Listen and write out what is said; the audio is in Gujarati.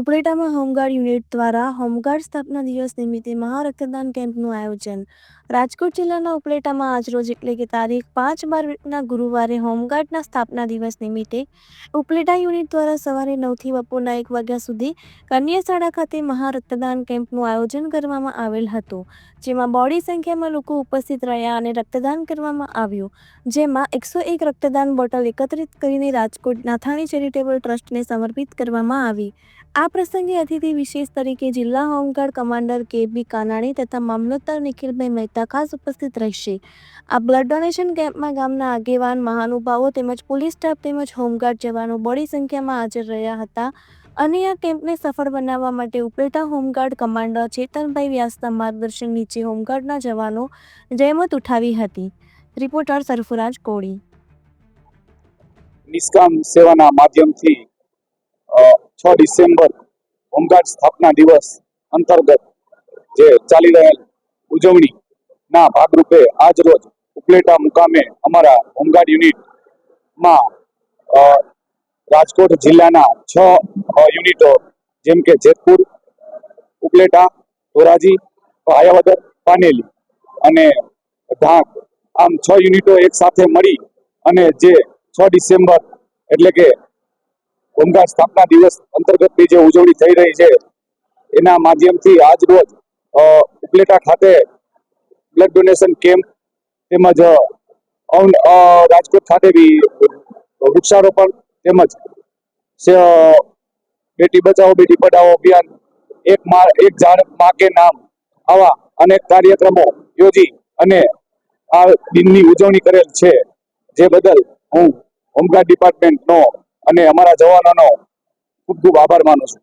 ઉપલેટામાં હોમગાર્ડ યુનિટ દ્વારા હોમગાર્ડ સ્થાપના દિવસ નિમિત્તે મહારક્તદાન કેમ્પનું આયોજન। રાજકોટ જિલ્લાના ઉપલેટામાં આજરોજ એટલે કે તારીખ 5/12ના ગુરુવારે હોમગાર્ડના સ્થાપના દિવસ નિમિત્તે ઉપલેટા યુનિટ દ્વારા સવારે 9 થી બપોરના 1 વાગ્યા સુધી કન્યા શાળા ખાતે મહારક્તદાન કેમ્પનું આયોજન કરવામાં આવેલ હતું, જેમાં બહોળી સંખ્યામાં લોકો ઉપસ્થિત રહ્યા અને રક્તદાન કરવામાં આવ્યું, જેમાં 101 રક્તદાન બોટલ એકત્રિત કરીને રાજકોટ નાથાણી ચેરિટેબલ ટ્રસ્ટને સમર્પિત કરવામાં આવી। આ પ્રસંગે અતિથિ વિશેષ તરીકે જિલ્લા હોમગાર્ડ કમાન્ડર કે.બી. કાનાણી તથા મામલતદાર નિખિલભાઈ મહેતા ખાસ ઉપસ્થિત રહેશે। આ બ્લડ ડોનેશન કેમ્પમાં ગામના આગેવાન, મહાનુભાવો તેમજ પોલીસ સ્ટાફ તેમજ હોમગાર્ડ જવાનો બહોળી સંખ્યામાં હાજર રહ્યા હતા અને આ કેમ્પને સફળ બનાવવા માટે ઉપલેટા હોમગાર્ડ કમાન્ડર ચેતનભાઈ વ્યાસના માર્ગદર્શન નીચે હોમગાર્ડના જવાનો જહેમત ઉઠાવી હતી। રિપોર્ટર સરફરાજ કોળી। નિષ્કામ સેવાના માધ્યમથી 6 ડિસેમ્બર હોમગાર્ડ સ્થાપના દિવસ અંતર્ગત જે ચાલી રહેલ ઉજવણીના ભાગરૂપે આજ રોજ ઉપલેટા મુકામે અમારા હોમગાર્ડ યુનિટમાં રાજકોટ જિલ્લાના 6 યુનિટો જેમ કે જેતપુર, ઉપલેટા, ધોરાજી, ભાયાવદર, પાનેલી અને ઢાંક, આમ 6 યુનિટો એક સાથે મળી અને જે 6 ડિસેમ્બર એટલે કે હોમગાર્ડ સ્થાપના દિવસ અંતર્ગતની જે ઉજવણી થઈ રહી છે એના માધ્યમથી આજ રોજ ઉપલેટા ખાતે બ્લડ ડોનેશન કેમ્પ તેમજ રાજકોટ ખાતે બી વૃક્ષારોપણ તેમજ બેટી બચાવો બેટી પઢાઓ અભિયાન, એક ઝાડ માં કે નામ, આવા અનેક કાર્યક્રમો યોજી અને આ દિનની ઉજવણી કરેલ છે, જે બદલ હું હોમગાર્ડ ડિપાર્ટમેન્ટનો અને અમારા જવાનોનો ખૂબ ખૂબ આભાર માનું છું।